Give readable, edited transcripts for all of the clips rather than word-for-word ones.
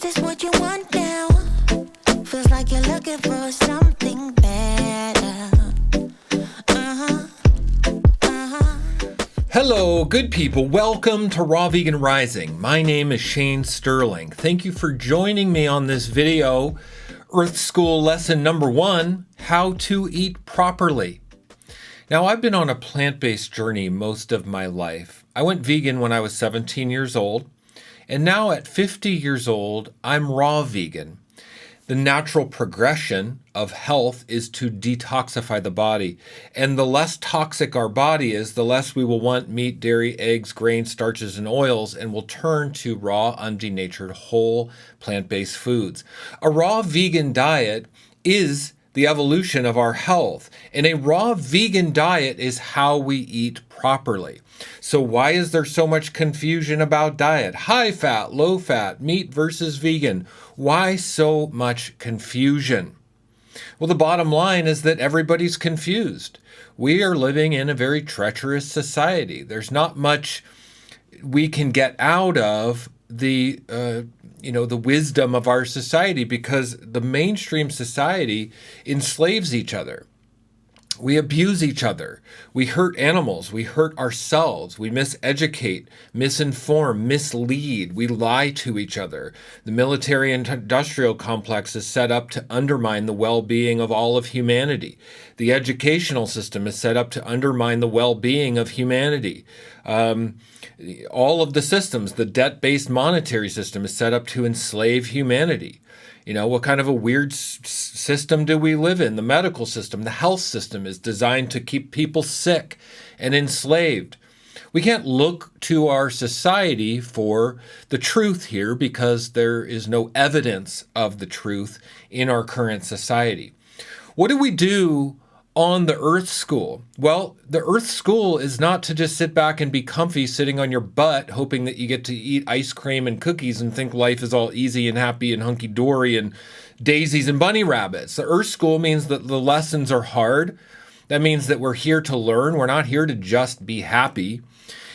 this what you want now? Feels like you're looking for something better. Hello, good people. Welcome to Raw Vegan Rising. My name is Shane Sterling. Thank you for joining me on this video. Earth School lesson number 1, how to eat properly. Now, I've been on a plant-based journey most of my life. I went vegan when I was 17 years old, and now at 50 years old, I'm raw vegan. The natural progression of health is to detoxify the body. And the less toxic our body is, the less we will want meat, dairy, eggs, grains, starches, and oils, and will turn to raw, undenatured, whole, plant-based foods. A raw vegan diet is the evolution of our health. And a raw vegan diet is how we eat properly. So why is there so much confusion about diet? High fat, low fat, meat versus vegan. Why so much confusion? Well, the bottom line is that everybody's confused. We are living in a very treacherous society. There's not much we can get out of the wisdom of our society, because the mainstream society enslaves each other. We abuse each other. We hurt animals. We hurt ourselves. We miseducate, misinform, mislead. We lie to each other. The military-industrial complex is set up to undermine the well-being of all of humanity. The educational system is set up to undermine the well-being of humanity. All of the systems, the debt-based monetary system is set up to enslave humanity. You know, what kind of a weird system do we live in? The medical system, the health system is designed to keep people sick and enslaved. We can't look to our society for the truth here because there is no evidence of the truth in our current society. What do we do on the Earth School? Well, the Earth School is not to just sit back and be comfy sitting on your butt hoping that you get to eat ice cream and cookies and think life is all easy and happy and hunky-dory and daisies and bunny rabbits. The Earth School means that the lessons are hard. That means that we're here to learn. We're not here to just be happy.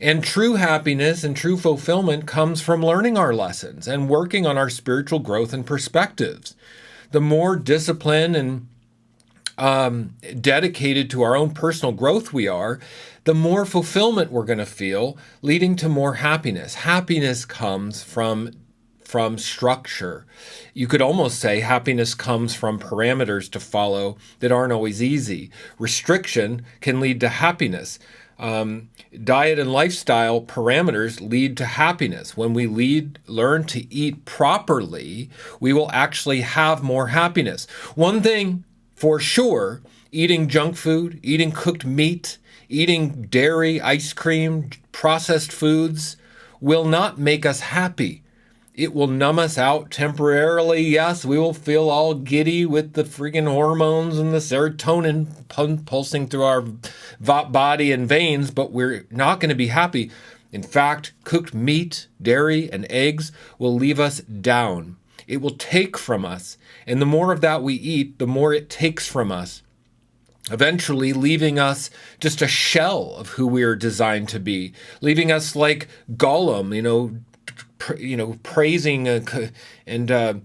And true happiness and true fulfillment comes from learning our lessons and working on our spiritual growth and perspectives. The more discipline and dedicated to our own personal growth we are, the more fulfillment we're going to feel, leading to more happiness. Happiness comes from structure. You could almost say happiness comes from parameters to follow that aren't always easy. Restriction can lead to happiness. Diet and lifestyle parameters lead to happiness. When we learn to eat properly, we will actually have more happiness. One thing for sure, eating junk food, eating cooked meat, eating dairy, ice cream, processed foods will not make us happy. It will numb us out temporarily. Yes, we will feel all giddy with the freaking hormones and the serotonin pulsing through our body and veins, but we're not going to be happy. In fact, cooked meat, dairy, and eggs will leave us down. It will take from us. And the more of that we eat, the more it takes from us, eventually leaving us just a shell of who we are designed to be, leaving us like Gollum, praising and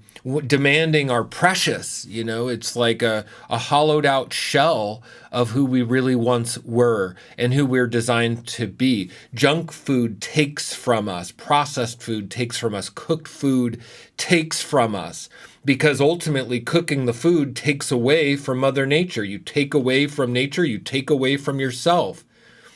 demanding our precious. It's like a hollowed out shell of who we really once were and who we're designed to be. Junk food takes from us. Processed food takes from us. Cooked food takes from us. Because ultimately cooking the food takes away from Mother Nature. You take away from nature, you take away from yourself.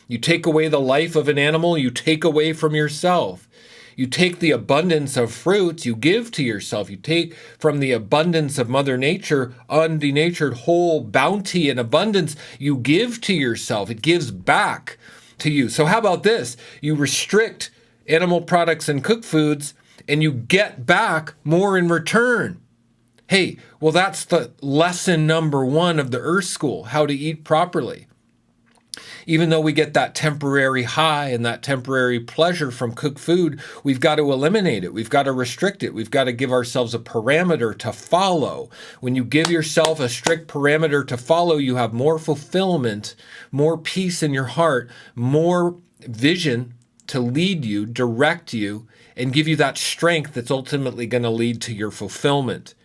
You take away the life of an animal, you take away from yourself. You take the abundance of fruits, you give to yourself. You take from the abundance of Mother Nature, undenatured whole bounty and abundance, you give to yourself. It gives back to you. So how about this? You restrict animal products and cooked foods, and you get back more in return. Hey, well, that's the lesson number 1 of the Earth School, how to eat properly. Even though we get that temporary high and that temporary pleasure from cooked food, we've got to eliminate it. We've got to restrict it. We've got to give ourselves a parameter to follow. When you give yourself a strict parameter to follow, you have more fulfillment, more peace in your heart, more vision to lead you, direct you, and give you that strength that's ultimately going to lead to your fulfillment.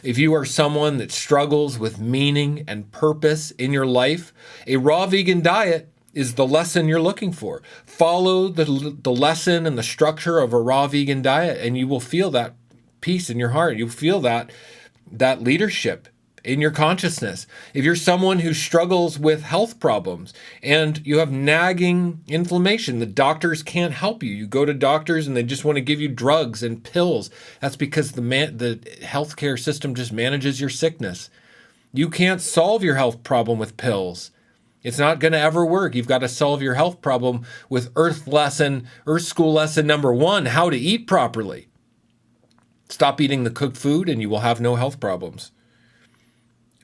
If you are someone that struggles with meaning and purpose in your life, a raw vegan diet is the lesson you're looking for. Follow the lesson and the structure of a raw vegan diet, and you will feel that peace in your heart. You'll feel that leadership in your consciousness. If you're someone who struggles with health problems and you have nagging inflammation, the doctors can't help you. You go to doctors and they just want to give you drugs and pills. That's because the healthcare system just manages your sickness. You can't solve your health problem with pills. It's not going to ever work. You've got to solve your health problem with Earth School lesson number 1, how to eat properly. Stop eating the cooked food and you will have no health problems.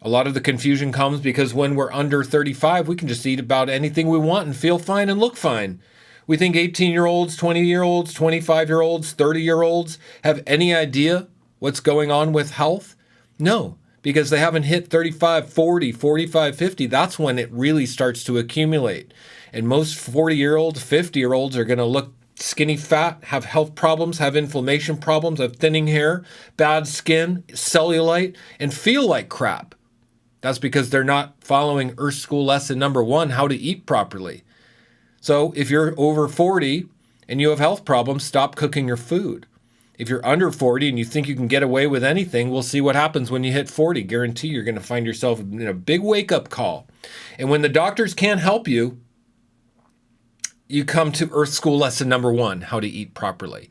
A lot of the confusion comes because when we're under 35, we can just eat about anything we want and feel fine and look fine. We think 18-year-olds, 20-year-olds, 25-year-olds, 30-year-olds have any idea what's going on with health? No, because they haven't hit 35, 40, 45, 50. That's when it really starts to accumulate. And most 40-year-olds, 50-year-olds are going to look skinny fat, have health problems, have inflammation problems, have thinning hair, bad skin, cellulite, and feel like crap. That's because they're not following Earth School lesson number 1, how to eat properly. So if you're over 40 and you have health problems, stop cooking your food. If you're under 40 and you think you can get away with anything, we'll see what happens when you hit 40. Guarantee you're going to find yourself in a big wake-up call. And when the doctors can't help you, you come to Earth School lesson number 1, how to eat properly.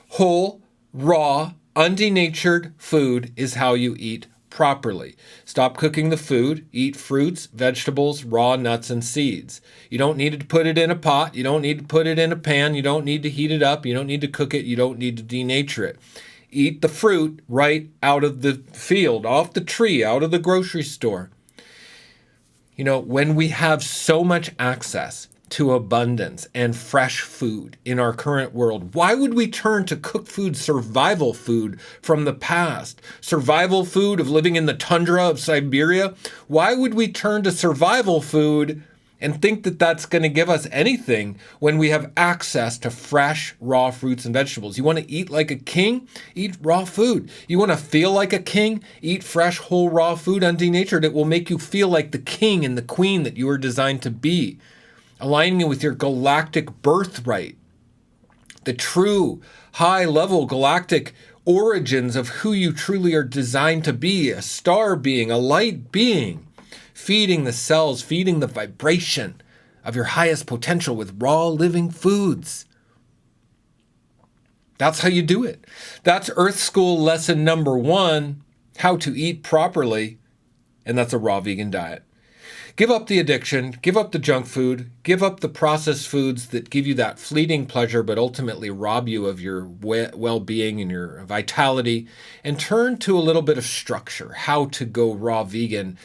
Whole, raw, undenatured food is how you eat properly. Stop cooking the food. Eat fruits, vegetables, raw nuts, and seeds. You don't need to put it in a pot. You don't need to put it in a pan. You don't need to heat it up. You don't need to cook it. You don't need to denature it. Eat the fruit right out of the field, off the tree, out of the grocery store. You know, when we have so much access to abundance and fresh food in our current world, why would we turn to cooked food, survival food from the past? Survival food of living in the tundra of Siberia? Why would we turn to survival food and think that that's going to give us anything when we have access to fresh, raw fruits and vegetables? You want to eat like a king? Eat raw food. You want to feel like a king? Eat fresh, whole, raw food, undenatured. It will make you feel like the king and the queen that you were designed to be. Aligning it with your galactic birthright, the true high-level galactic origins of who you truly are designed to be, a star being, a light being, feeding the cells, feeding the vibration of your highest potential with raw living foods. That's how you do it. That's Earth School lesson number 1, how to eat properly, and that's a raw vegan diet. Give up the addiction, give up the junk food, give up the processed foods that give you that fleeting pleasure but ultimately rob you of your well-being and your vitality, and turn to a little bit of structure, how to go raw vegan.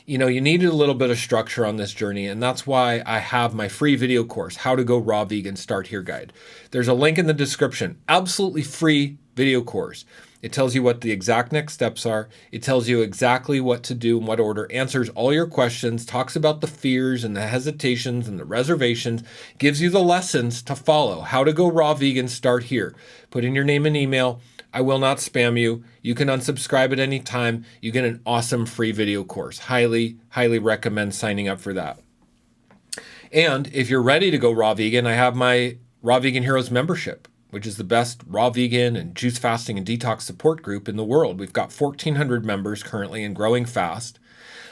You know, you needed a little bit of structure on this journey, and that's why I have my free video course, How to Go Raw Vegan Start Here Guide. There's a link in the description, absolutely free video course. It tells you what the exact next steps are. It tells you exactly what to do in what order, answers all your questions, talks about the fears and the hesitations and the reservations, gives you the lessons to follow. How to go raw vegan, start here. Put in your name and email. I will not spam you. You can unsubscribe at any time. You get an awesome free video course. Highly, highly recommend signing up for that. And if you're ready to go raw vegan, I have my Raw Vegan Heroes membership, which is the best raw vegan and juice fasting and detox support group in the world. We've got 1,400 members currently and growing fast.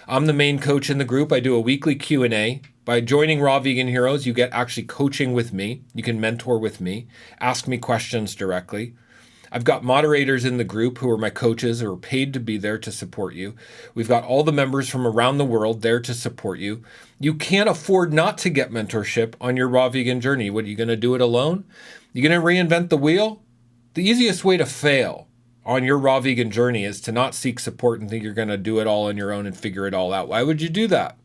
I'm the main coach in the group. I do a weekly Q&A. By joining Raw Vegan Heroes, you get actually coaching with me. You can mentor with me, ask me questions directly. I've got moderators in the group who are my coaches who are paid to be there to support you. We've got all the members from around the world there to support you. You can't afford not to get mentorship on your raw vegan journey. What, are you going to do it alone? You're going to reinvent the wheel? The easiest way to fail on your raw vegan journey is to not seek support and think you're going to do it all on your own and figure it all out. Why would you do that?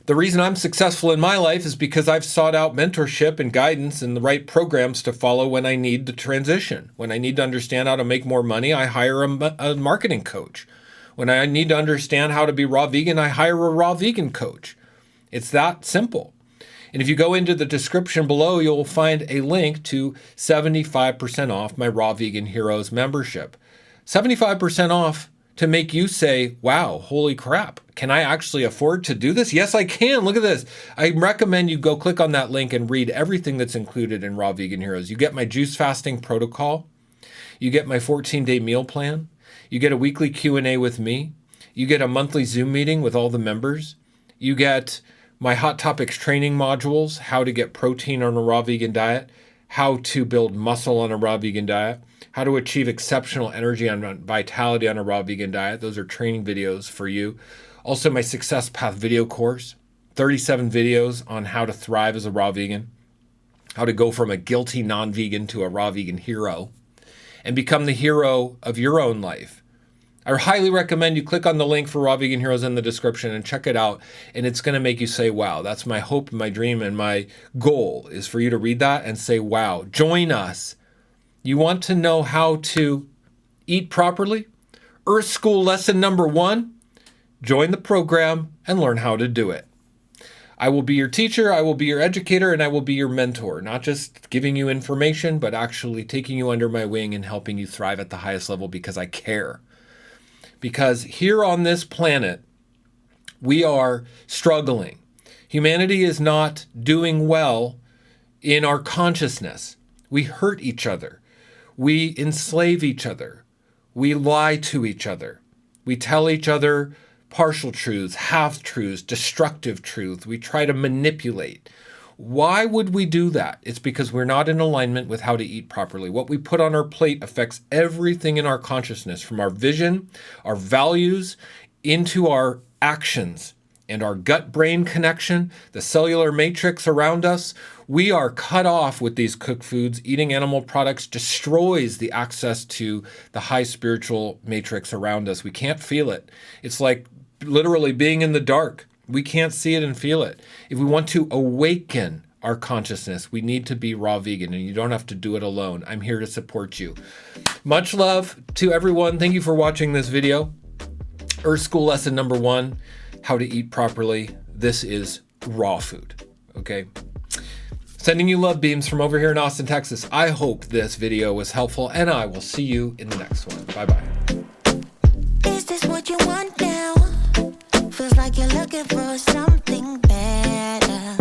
The reason I'm successful in my life is because I've sought out mentorship and guidance and the right programs to follow when I need the transition. When I need to understand how to make more money, I hire a marketing coach. When I need to understand how to be raw vegan, I hire a raw vegan coach. It's that simple. And if you go into the description below, you'll find a link to 75% off my Raw Vegan Heroes membership. 75% off to make you say, wow, holy crap, can I actually afford to do this? Yes, I can. Look at this. I recommend you go click on that link and read everything that's included in Raw Vegan Heroes. You get my juice fasting protocol. You get my 14-day meal plan. You get a weekly Q&A with me. You get a monthly Zoom meeting with all the members. You get my Hot Topics training modules, how to get protein on a raw vegan diet, how to build muscle on a raw vegan diet, how to achieve exceptional energy and vitality on a raw vegan diet. Those are training videos for you. Also, my Success Path video course, 37 videos on how to thrive as a raw vegan, how to go from a guilty non-vegan to a raw vegan hero, and become the hero of your own life. I highly recommend you click on the link for Raw Vegan Heroes in the description and check it out. And it's going to make you say, wow, that's my hope and my dream and my goal is for you to read that and say, wow, join us. You want to know how to eat properly? Earth School lesson number 1, join the program and learn how to do it. I will be your teacher, I will be your educator, and I will be your mentor. Not just giving you information, but actually taking you under my wing and helping you thrive at the highest level because I care. Because here on this planet, we are struggling. Humanity is not doing well in our consciousness. We hurt each other. We enslave each other. We lie to each other. We tell each other partial truths, half-truths, destructive truths. We try to manipulate. Why would we do that? It's because we're not in alignment with how to eat properly. What we put on our plate affects everything in our consciousness, from our vision, our values, into our actions and our gut-brain connection, the cellular matrix around us. We are cut off with these cooked foods. Eating animal products destroys the access to the high spiritual matrix around us. We can't feel it. It's like literally being in the dark. We can't see it and feel it. If we want to awaken our consciousness, we need to be raw vegan, and you don't have to do it alone. I'm here to support you. Much love to everyone. Thank you for watching this video. Earth School lesson number 1, how to eat properly. This is raw food, okay? Sending you love beams from over here in Austin, Texas. I hope this video was helpful, and I will see you in the next one. Bye-bye. Is this what you want now? Feels like you're looking for something better.